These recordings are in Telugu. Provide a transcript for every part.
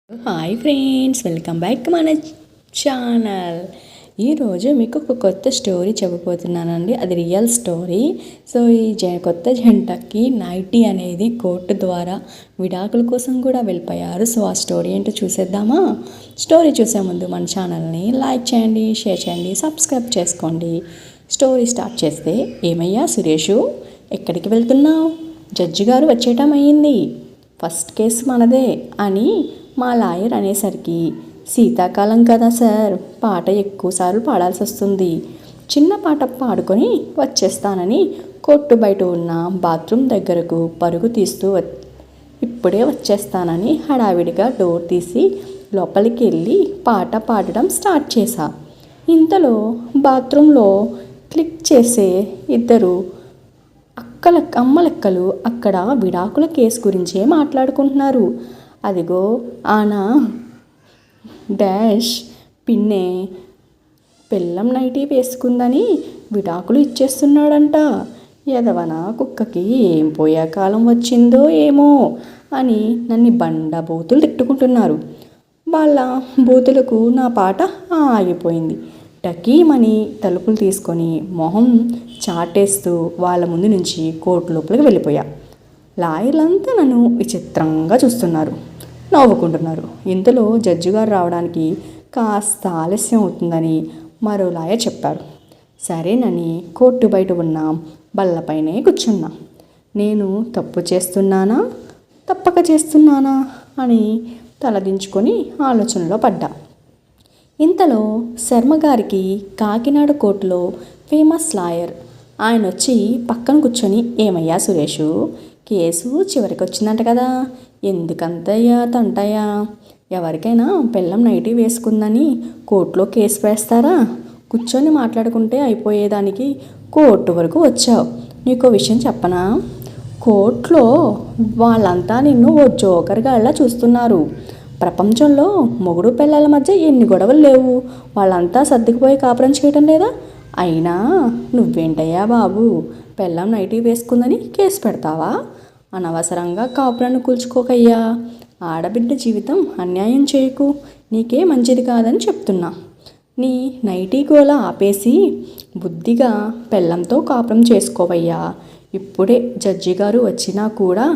హాయ్ ఫ్రెండ్స్, వెల్కమ్ బ్యాక్ మన ఛానల్. ఈరోజు మీకు ఒక కొత్త స్టోరీ చెప్పబోతున్నానండి. అది రియల్ స్టోరీ. సో ఈ కొత్త జంటకి నైటీ అనేది కోర్టు ద్వారా విడాకుల కోసం కూడా వెళ్ళిపోయారు. సో ఆ స్టోరీ ఏంటో చూసేద్దామా? స్టోరీ చూసే ముందు మన ఛానల్ని లైక్ చేయండి, షేర్ చేయండి, సబ్స్క్రైబ్ చేసుకోండి. స్టోరీ స్టార్ట్ చేస్తే, ఏమయ్యా సురేషు, ఎక్కడికి వెళ్తున్నావు? జడ్జి గారు వచ్చేయటం అయ్యింది, ఫస్ట్ కేసు మనదే అని మా లాయర్ అనేసరికి, శీతాకాలం కదా సార్, పాట ఎక్కువసార్లు పాడాల్సి వస్తుంది, చిన్న పాట పాడుకొని వచ్చేస్తానని కోర్టు బయట ఉన్న బాత్రూమ్ దగ్గరకు పరుగు తీస్తూ ఇప్పుడే వచ్చేస్తానని హడావిడిగా డోర్ తీసి లోపలికి వెళ్ళి పాట పాడడం స్టార్ట్ చేశా. ఇంతలో బాత్రూంలో క్లిక్ చేసే ఇద్దరు అమ్మలెక్కలు అక్కడ విడాకుల కేసు గురించే మాట్లాడుకుంటున్నారు. అదిగో ఆనా డాష్ పిన్నే పెళ్ళం నైటీ వేసుకుందని విడాకులు ఇచ్చేస్తున్నాడంట. ఎదవన కుక్కకి ఏం పోయే కాలం వచ్చిందో ఏమో అని నన్ను బండబూతులు తిట్టుకుంటున్నారు. వాళ్ళ బూతులకు నా పాట ఆగిపోయింది. టకీమని తలుపులు తీసుకొని మొహం చాటేస్తూ వాళ్ళ ముందు నుంచి కోర్టు లోపలికి వెళ్ళిపోయా. లాయర్లంతా నన్ను విచిత్రంగా చూస్తున్నారు, నవ్వుకుంటున్నారు. ఇంతలో జడ్జి గారు రావడానికి కాస్త ఆలస్యం అవుతుందని మరో లాయర్ చెప్పారు. సరేనని కోర్టు బయట ఉన్న బల్లపైనే కూర్చున్నా. నేను తప్పు చేస్తున్నానా, తప్పక చేస్తున్నానా అని తలదించుకొని ఆలోచనలో పడ్డా. ఇంతలో శర్మ గారికి కాకినాడ కోర్టులో ఫేమస్ లాయర్ ఆయన వచ్చి పక్కన కూర్చొని, ఏమయ్యా సురేషు, కేసు చివరికి వచ్చిందంట కదా, ఎందుకంతయ్యా తంటయ్యా, ఎవరికైనా పెళ్ళం నైటీ వేసుకుందని కోర్టులో కేసు వేస్తారా? కూర్చొని మాట్లాడుకుంటే అయిపోయేదానికి కోర్టు వరకు వచ్చావు. నీకో విషయం చెప్పనా? కోర్టులో వాళ్ళంతా నిన్ను ఓ జోకర్గా అలా చూస్తున్నారు. ప్రపంచంలో మొగుడు పిల్లల మధ్య ఎన్ని గొడవలు లేవు, వాళ్ళంతా సర్దుకుపోయి కాపురం చేయటం లేదా? అయినా నువ్వేంటయ్యా బాబు, పెళ్ళం నైటీ వేసుకుందని కేసు పెడతావా? అనవసరంగా కాపురాన్ని కూల్చుకోకయ్యా, ఆడబిడ్డ జీవితం అన్యాయం చేయకు, నీకే మంచిది కాదని చెప్తున్నా. నీ నైటీ గోల ఆపేసి బుద్ధిగా పెళ్ళంతో కాపురం చేసుకోవయ్యా. ఇప్పుడే జడ్జి గారు వచ్చినా కూడా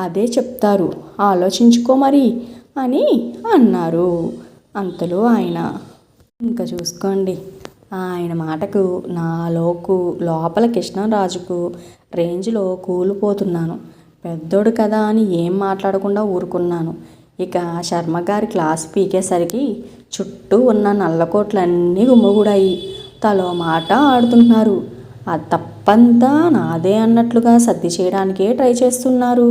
అదే చెప్తారు, ఆలోచించుకో మరి అని అన్నారు. అంతలో ఆయన, ఇంకా చూసుకోండి, ఆయన మాటకు లోపల కృష్ణరాజుకు రేంజ్లో కూలిపోతున్నాను. పెద్దోడు కదా అని ఏం మాట్లాడకుండా ఊరుకున్నాను. ఇక శర్మగారి క్లాస్ పీకేసరికి చుట్టూ ఉన్న నల్లకోట్లన్నీ గుమ్మగూడాయి. తలో మాట ఆడుతున్నారు. ఆ తప్పంతా నాదే అన్నట్లుగా సర్ది చేయడానికే ట్రై చేస్తున్నారు.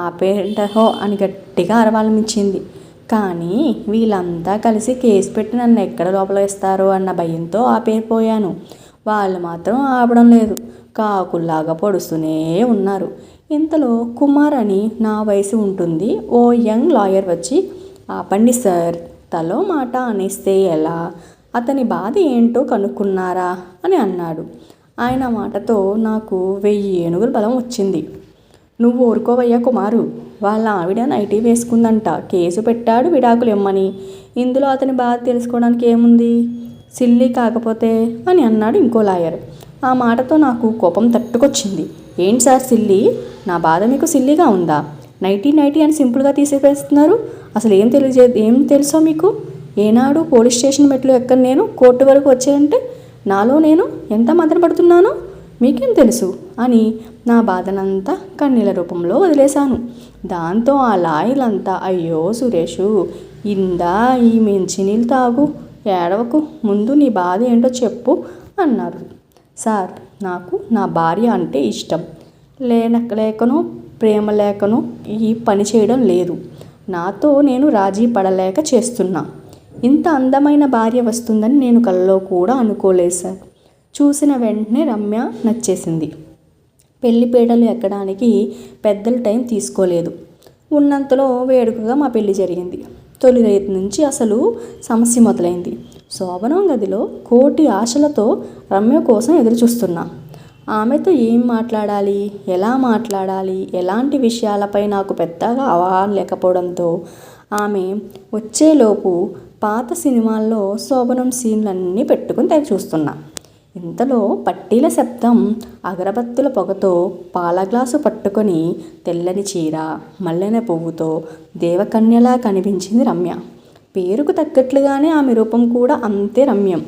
ఆపేంటహో అని గట్టిగా అరవాలనిపించింది. కానీ వీళ్ళంతా కలిసి కేసు పెట్టి నన్ను ఎక్కడ లోపల వేస్తారో అన్న భయంతో ఆపేపోయాను. వాళ్ళు మాత్రం ఆపడం లేదు, కాకుల్లాగా పొడుస్తూనే ఉన్నారు. ఇంతలో కుమార్ అని నా వయసు ఉంటుంది ఓ యంగ్ లాయర్ వచ్చి, ఆపండి సార్, తలో మాట అనేస్తే ఎలా, అతని బాధ ఏంటో కనుక్కున్నారా అని అన్నాడు. ఆయన మాటతో నాకు 1000 ఏనుగుల బలం వచ్చింది. నువ్వు ఊరుకోవయ్యా కుమారు, వాళ్ళ ఆవిడ నైటీ వేసుకుందంట, కేసు పెట్టాడు విడాకులు ఇమ్మని, ఇందులో అతని బాధ తెలుసుకోవడానికి ఏముంది, సిల్లీ కాకపోతే అని అన్నాడు ఇంకో లాయర్. ఆ మాటతో నాకు కోపం తట్టుకొచ్చింది. ఏంటి సార్ సిల్లీ, నా బాధ మీకు సిల్లీగా ఉందా? నైటీ అని సింపుల్గా తీసివేస్తున్నారు. అసలు ఏం తెలుసో మీకు? ఏనాడు పోలీస్ స్టేషన్ మెట్లు ఎక్కని నేను కోర్టు వరకు వచ్చాయంటే నాలో నేను ఎంత మదనపడుతున్నానో మీకేం తెలుసు అని నా బాధనంతా కన్నీళ్ళ రూపంలో వదిలేశాను. దాంతో ఆ లాయర్లంతా, అయ్యో సురేషు, ఇందా ఈ మంచినీళ్ళు తాగు, ఏడవకు, ముందు నీ బాధ ఏంటో చెప్పు అన్నారు. సార్, నాకు నా భార్య అంటే ఇష్టం లేకనో ప్రేమ లేకనో ఈ పని చేయడం లేదు. నాతో నేను రాజీ పడలేక చేస్తున్నా. ఇంత అందమైన భార్య వస్తుందని నేను కల్లో కూడా అనుకోలేదు సార్. చూసిన వెంటనే రమ్య నచ్చేసింది. పెళ్లిపీటలు ఎక్కడానికి పెద్దల టైం తీసుకోలేదు. ఉన్నంతలో వేడుకగా మా పెళ్లి జరిగింది. తొలి రైతు నుంచి అసలు సమస్య మొదలైంది. శోభనం గదిలో కోటి ఆశలతో రమ్య కోసం ఎదురు చూస్తున్నా. ఆమెతో ఏం మాట్లాడాలి, ఎలా మాట్లాడాలి, ఎలాంటి విషయాలపై నాకు పెద్దగా అవగాహన లేకపోవడంతో ఆమె వచ్చేలోపు పాత సినిమాల్లో శోభనం సీన్లన్నీ పెట్టుకుని తెగ చూస్తున్నా. ఇంతలో పట్టీల శబ్దం, అగరబత్తుల పొగతో పాల గ్లాసు పట్టుకొని తెల్లని చీర, మల్లెన పువ్వుతో దేవకన్యలా కనిపించింది రమ్య. పేరుకు తగ్గట్లుగానే ఆమె రూపం కూడా అంతే రమ్యం.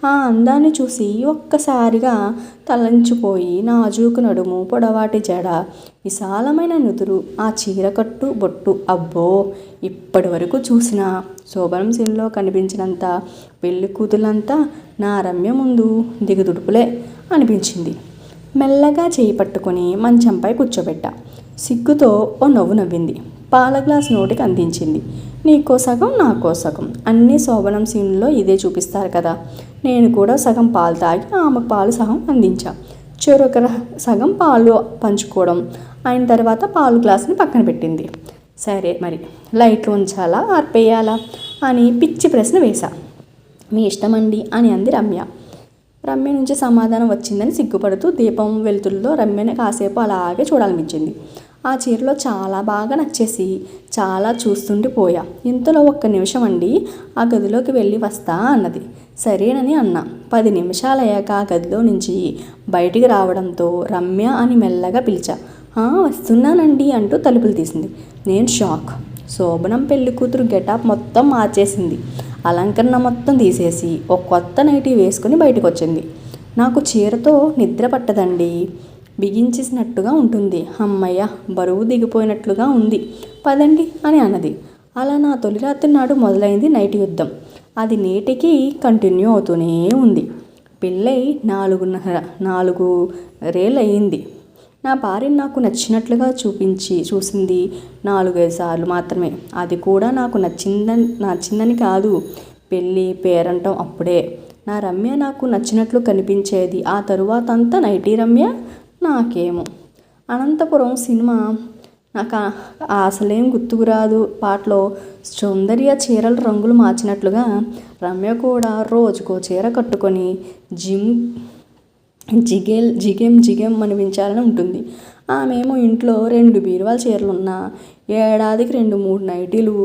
ఆ అందాన్ని చూసి ఒక్కసారిగా తలంచిపోయి నాజూకు నడుము, పొడవాటి జడ, విశాలమైన నుదురు, ఆ చీరకట్టు బొట్టు, అబ్బో ఇప్పటి వరకు చూసిన శోభనం సీన్లో కనిపించినంత పెళ్లి కూతులంతా నా రమ్య ముందు దిగుదుడుపులే అనిపించింది. మెల్లగా చేయి పట్టుకొని మంచంపై కూర్చోబెట్టా. సిగ్గుతో ఓ నవ్వు నవ్వింది. పాల గ్లాస్ నోటికి అందించింది. నీకో సగం నాకో సగం, అన్ని శోభనం సీన్లో ఇదే చూపిస్తారు కదా. నేను కూడా సగం పాలు తాగి ఆమెకు పాలు సగం అందించా. చెరొక సగం పాలు పంచుకోవడం అయిన తర్వాత పాలు గ్లాసుని పక్కన పెట్టింది. సరే మరి లైట్లు ఉంచాలా ఆర్పేయాలా అని పిచ్చి ప్రశ్న వేశా. మీ ఇష్టమండి అని అంది రమ్య. రమ్య నుంచి సమాధానం వచ్చిందని సిగ్గుపడుతూ దీపం వెలుతుల్లో రమ్యని కాసేపు అలాగే చూడాలనిపించింది. ఆ చీరలో చాలా బాగా నచ్చేసి చాలా చూస్తుండిపోయా. ఇంతలో 1 నిమిషం అండి, ఆ గదిలోకి వెళ్ళి వస్తా అన్నది. సరేనని అన్నా. 10 నిమిషాలయ్యాక ఆ గదిలో నుంచి బయటికి రావడంతో రమ్య అని మెల్లగా పిలిచా. వస్తున్నానండి అంటూ తలుపులు తీసింది. నేను షాక్. శోభనం పెళ్లి కూతురు గెటప్ మొత్తం మార్చేసింది. అలంకరణ మొత్తం తీసేసి ఒక కొత్త నైటీ వేసుకుని బయటకు వచ్చింది. నాకు చీరతో నిద్ర పట్టదండి, బిగించేసినట్టుగా ఉంటుంది. అమ్మయ్య, బరువు దిగిపోయినట్లుగా ఉంది, పదండి అని అన్నది. అలా నా తొలి రాత్రి నాడు మొదలైంది నైటి యుద్ధం. అది నేటికి కంటిన్యూ అవుతూనే ఉంది. పెళ్ళై 4 రేళ్ళయింది. నా భార్యను నాకు నచ్చినట్లుగా చూసింది 4-5 సార్లు మాత్రమే. అది కూడా నాకు నచ్చిందని కాదు, పెళ్ళి పేరంటం అప్పుడే. నా రమ్య నాకు నచ్చినట్లు కనిపించేది. ఆ తరువాత అంతా నైటీ రమ్య నాకేమో. అనంతపురం సినిమా నాకు అసలేం గుర్తుకురాదు. పాటలో సౌందర్య చీరల రంగులు మార్చినట్లుగా రమ్య కూడా రోజుకో చీర కట్టుకొని జిగేం అనిపించాలని ఉంటుంది. ఆమెమో ఇంట్లో 2 బీరువాల చీరలున్నా ఏడాదికి 2-3 నైటీలు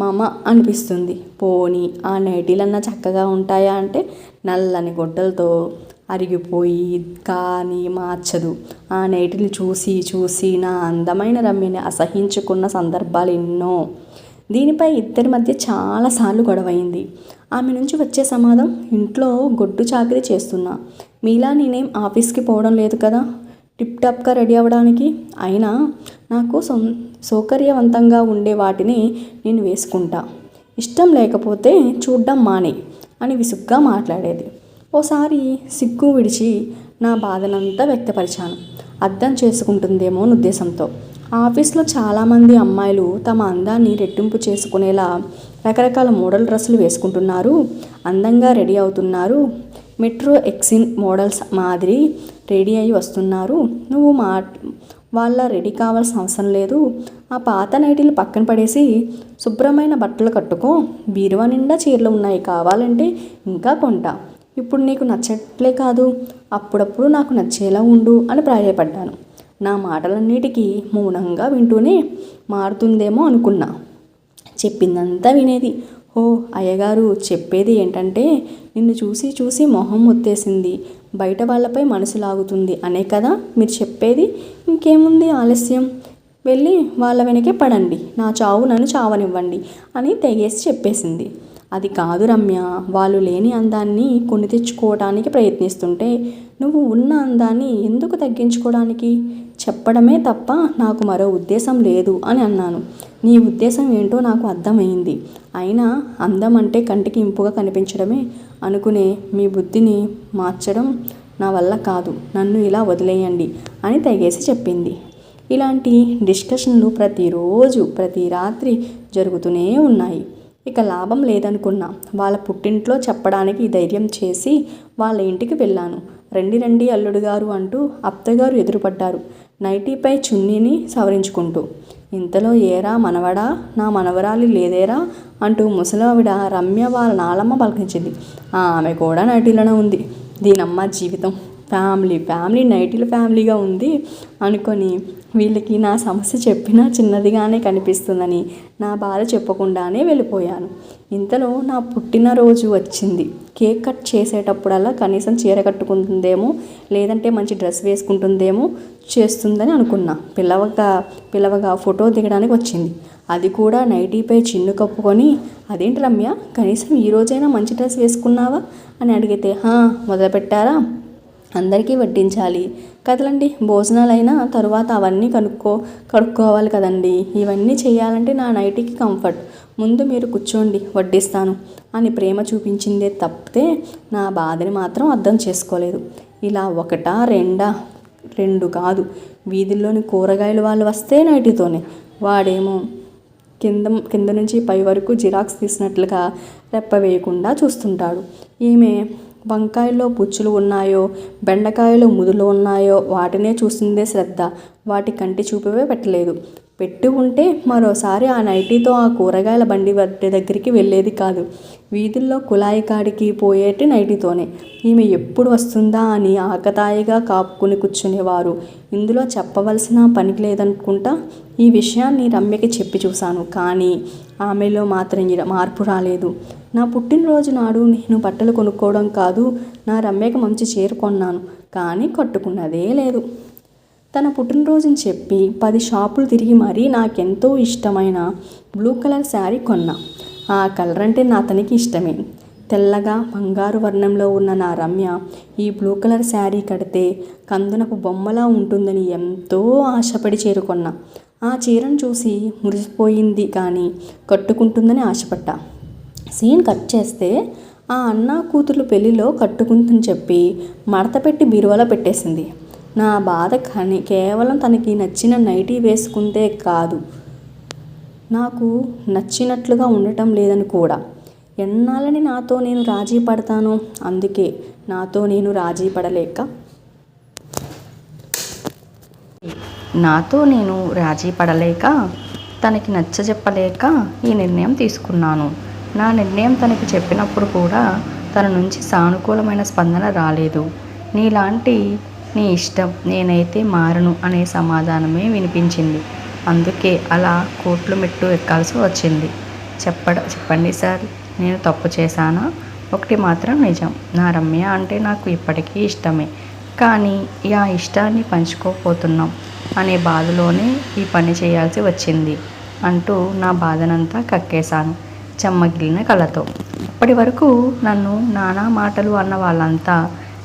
మామ అనిపిస్తుంది. పోనీ ఆ నైటీలన్నా చక్కగా ఉంటాయా అంటే నల్లని గుడ్డలతో అరిగిపోయి కానీ మార్చదు. ఆ నైటీలు చూసి నా అందమైన రమ్యని అసహించుకున్న సందర్భాలు ఎన్నో. దీనిపై ఇద్దరి మధ్య చాలాసార్లు గొడవైంది. ఆమె నుంచి వచ్చే సమాధానం, ఇంట్లో గొడ్డు చాకరీ చేస్తున్నా, మీలా నేనేం ఆఫీస్కి పోవడం లేదు కదా టిప్ టాప్గా రెడీ అవ్వడానికి. అయినా నాకు సౌకర్యవంతంగా ఉండే వాటిని నేను వేసుకుంటా, ఇష్టం లేకపోతే చూడ్డం మానే అని విసుగ్గా మాట్లాడేది. ఓసారి సిగ్గు విడిచి నా బాధనంతా వ్యక్తపరిచాను. అర్థం చేసుకుంటుందేమో అని ఉద్దేశంతో. ఆఫీస్లో చాలామంది అమ్మాయిలు తమ అందాన్ని రెట్టింపు చేసుకునేలా రకరకాల మోడల్ డ్రెస్సులు వేసుకుంటున్నారు, అందంగా రెడీ అవుతున్నారు, మెట్రో ఎక్సిన్ మోడల్స్ మాదిరి రెడీ అయి వస్తున్నారు. నువ్వు వాళ్ళ రెడీ కావాల్సిన అవసరం లేదు. ఆ పాత నైటీలు పక్కన పడేసి శుభ్రమైన బట్టలు కట్టుకో, బీరువా నిండా చీరలు ఉన్నాయి, కావాలంటే ఇంకా కొంటా. ఇప్పుడు నీకు నచ్చట్లే కాదు, అప్పుడప్పుడు నాకు నచ్చేలా ఉండు అని ప్రాయపడ్డాను. నా మాటలన్నిటికీ మౌనంగా వింటూనే మారుతుందేమో అనుకున్నా. చెప్పిందంతా వినేది. అయ్యగారు, చెప్పేది ఏంటంటే నిన్ను చూసి మొహం ఒత్తేసింది, బయట వాళ్ళపై మనసు లాగుతుంది అనే కదా మీరు చెప్పేది. ఇంకేముంది ఆలస్యం, వెళ్ళి వాళ్ళ వెనకే పడండి, నా చావు నన్ను చావనివ్వండి అని తెగేసి చెప్పేసింది. అది కాదు రమ్య, వాళ్ళు లేని అందాన్ని కొని తెచ్చుకోవడానికి ప్రయత్నిస్తుంటే నువ్వు ఉన్న అందాన్ని ఎందుకు తగ్గించుకోవడానికి చెప్పడమే తప్ప నాకు మరో ఉద్దేశం లేదు అని అన్నాను. నీ ఉద్దేశం ఏంటో నాకు అర్థమైంది. అయినా అందం అంటే కంటికి ఇంపుగా కనిపించడమే అనుకునే మీ బుద్ధిని మార్చడం నా వల్ల కాదు, నన్ను ఇలా వదిలేయండి అని తెగేసి చెప్పింది. ఇలాంటి డిస్కషన్లు ప్రతిరోజు ప్రతి రాత్రి జరుగుతూనే ఉన్నాయి. ఇక లాభం లేదనుకున్నా. వాళ్ళ పుట్టింట్లో చెప్పడానికి ధైర్యం చేసి వాళ్ళ ఇంటికి వెళ్ళాను. రండి అల్లుడు గారు అంటూ అత్తగారు ఎదురుపడ్డారు, నైటీపై చున్నీని సవరించుకుంటూ. ఇంతలో ఏరా మనవడా, నా మనవరాలి లేదేరా అంటూ ముసలావిడ రమ్య వాళ్ళ నాలమ్మ పలకరించింది. ఆమె కూడా నైటీలోనే ఉంది. దీనమ్మ జీవితం ఫ్యామిలీ నైటీల ఫ్యామిలీగా ఉంది అనుకొని వీళ్ళకి నా సమస్య చెప్పినా చిన్నదిగానే కనిపిస్తుందని నా బాధ చెప్పకుండానే వెళ్ళిపోయాను. ఇంతలో నా పుట్టినరోజు వచ్చింది. కేక్ కట్ చేసేటప్పుడల్లా కనీసం చీర కట్టుకుంటుందేమో, లేదంటే మంచి డ్రెస్ వేసుకుంటుందేమో చేస్తుందని అనుకున్నా. పిలవగా ఫోటో దిగడానికి వచ్చింది. అది కూడా నైటీపై చిన్ను కప్పుకొని, అదేంటి రమ్య, కనీసం ఈరోజైనా మంచి డ్రెస్ వేసుకున్నావా అని అడిగితే, మొదలుపెట్టారా, అందరికీ వడ్డించాలి కదలండి, భోజనాలైనా తరువాత అవన్నీ కడుక్కోవాలి కదండి, ఇవన్నీ చేయాలంటే నా నైటీకి కంఫర్ట్, ముందు మీరు కూర్చోండి వడ్డిస్తాను అని ప్రేమ చూపించిందే తప్పితే నా బాధని మాత్రం అర్థం చేసుకోలేదు. ఇలా ఒకటా రెండు కాదు, వీధుల్లోని కూరగాయలు వాళ్ళు వస్తే నైటీతోనే, వాడేమో కింద నుంచి పై వరకు జిరాక్స్ తీసినట్లుగా రెప్ప వేయకుండా చూస్తుంటాడు. ఈమె వంకాయల్లో పుచ్చులు ఉన్నాయో, బెండకాయలో ముదులు ఉన్నాయో వాటినే చూస్తుందే శ్రద్ధ, వాటి కంటి చూపువే పెట్టలేదు. పెట్టి ఉంటే మరోసారి ఆ నైటీతో ఆ కూరగాయల బండి దగ్గరికి వెళ్ళేది కాదు. వీధుల్లో కుళాయి కాడికి పోయేటి నైటీతోనే. ఈమె ఎప్పుడు వస్తుందా అని ఆకతాయిగా కాపుకుని కూర్చునేవారు. ఇందులో చెప్పవలసిన పని లేదనుకుంటా. ఈ విషయాన్ని రమ్యకి చెప్పి చూశాను, కానీ ఆమెలో మాత్రం మార్పు రాలేదు. నా పుట్టినరోజు నాడు నేను బట్టలు కొనుక్కోవడం కాదు, నా రమ్యకి మంచి చీర కొన్నాను, కానీ కట్టుకున్నదే లేదు. తన పుట్టినరోజుని చెప్పి 10 షాపులు తిరిగి మరీ నాకెంతో ఇష్టమైన బ్లూ కలర్ శారీ కొన్నా. ఆ కలర్ అంటే అతనికి ఇష్టమే. తెల్లగా బంగారు వర్ణంలో ఉన్న నా రమ్య ఈ బ్లూ కలర్ శారీ కడితే కందునపు బొమ్మలా ఉంటుందని ఎంతో ఆశపడి చేరుకొన్నా. ఆ చీరను చూసి మురిసిపోయింది, కానీ కట్టుకుంటుందని ఆశపడ్డా. సీన్ కట్ చేస్తే ఆ అన్న కూతురు పెళ్లిలో కట్టుకుందని చెప్పి మడత పెట్టి బీరువాలో పెట్టేసింది. నా బాధ కేవలం తనకి నచ్చిన నైటీ వేసుకుంటే కాదు, నాకు నచ్చినట్లుగా ఉండటం లేదని కూడా. ఎన్నాళ్ళని నాతో నేను రాజీ పడతాను. అందుకే నాతో నేను రాజీ పడలేక తనకి నచ్చజెప్పలేక ఈ నిర్ణయం తీసుకున్నాను. నా నిర్ణయం తనకి చెప్పినప్పుడు కూడా తన నుంచి సానుకూలమైన స్పందన రాలేదు. నీ ఇష్టం, నేనైతే మారను అనే సమాధానమే వినిపించింది. అందుకే అలా కోర్టు మెట్టు ఎక్కాల్సి వచ్చింది. చెప్పండి సార్, నేను తప్పు చేశానా? ఒకటి మాత్రం నిజం, నా రమ్య అంటే నాకు ఇప్పటికీ ఇష్టమే, కానీ ఆ ఇష్టాన్ని పంచుకోపోతున్నాం అనే బాధలోనే ఈ పని చేయాల్సి వచ్చింది అంటూ నా బాధనంతా కక్కేశాను చెమ్మగిలిన కళ్ళతో. అప్పటి వరకు నన్ను నానా మాటలు అన్న వాళ్ళంతా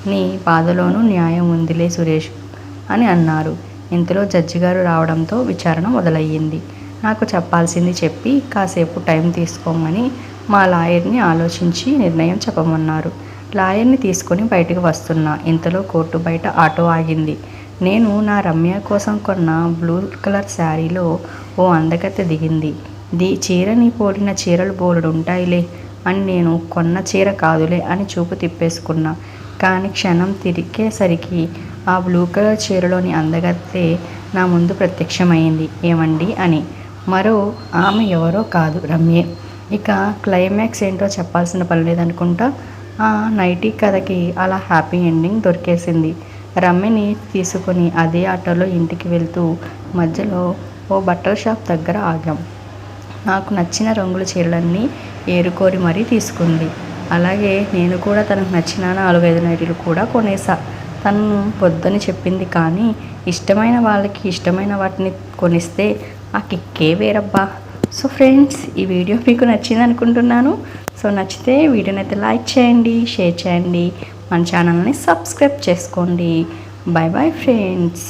నీ బాధలోనూ న్యాయం ఉందిలే సురేష్ అని అన్నారు. ఇంతలో జడ్జి గారు రావడంతో విచారణ మొదలయ్యింది. నాకు చెప్పాల్సింది చెప్పి కాసేపు టైం తీసుకోమని మా లాయర్ని ఆలోచించి నిర్ణయం చెప్పమన్నారు. లాయర్ని తీసుకొని బయటకు వస్తున్నా. ఇంతలో కోర్టు బయట ఆటో ఆగింది. నేను నా రమ్య కోసం కొన్న బ్లూ కలర్ శారీలో ఓ అందగత్తె దిగింది. చీరని పోలిన చీరలు బోలెడు ఉంటాయిలే అని నేను కొన్న చీర కాదులే అని చూపు తిప్పేసుకున్నా. కానీ క్షణం తిరిగేసరికి ఆ బ్లూ కలర్ చీరలోని అందగత్తె నా ముందు ప్రత్యక్షమైంది. ఏమండి అని. మరో ఆమె ఎవరో కాదు, రమ్యే. ఇక క్లైమాక్స్ ఏంటో చెప్పాల్సిన పని లేదనుకుంటా. ఆ నైటీ కథకి అలా హ్యాపీ ఎండింగ్ దొరికేసింది. రమ్యని తీసుకొని అదే ఆటోలో ఇంటికి వెళ్తూ మధ్యలో ఓ బట్టల షాప్ దగ్గర ఆగాం. నాకు నచ్చిన రంగుల చీరలన్నీ ఏరుకోరి మరీ తీసుకుంది. అలాగే నేను కూడా తనకు నచ్చిన 4-5 నైటీలు కూడా కొనేసా. తను వద్దని చెప్పింది, కానీ ఇష్టమైన వాళ్ళకి ఇష్టమైన వాటిని కొనిస్తే ఆ కిక్కే వేరబ్బా. సో ఫ్రెండ్స్, ఈ వీడియో మీకు నచ్చింది అనుకుంటున్నాను. సో నచ్చితే వీడియోని అయితే లైక్ చేయండి, షేర్ చేయండి, మన ఛానల్ని సబ్స్క్రైబ్ చేసుకోండి. Bye bye friends.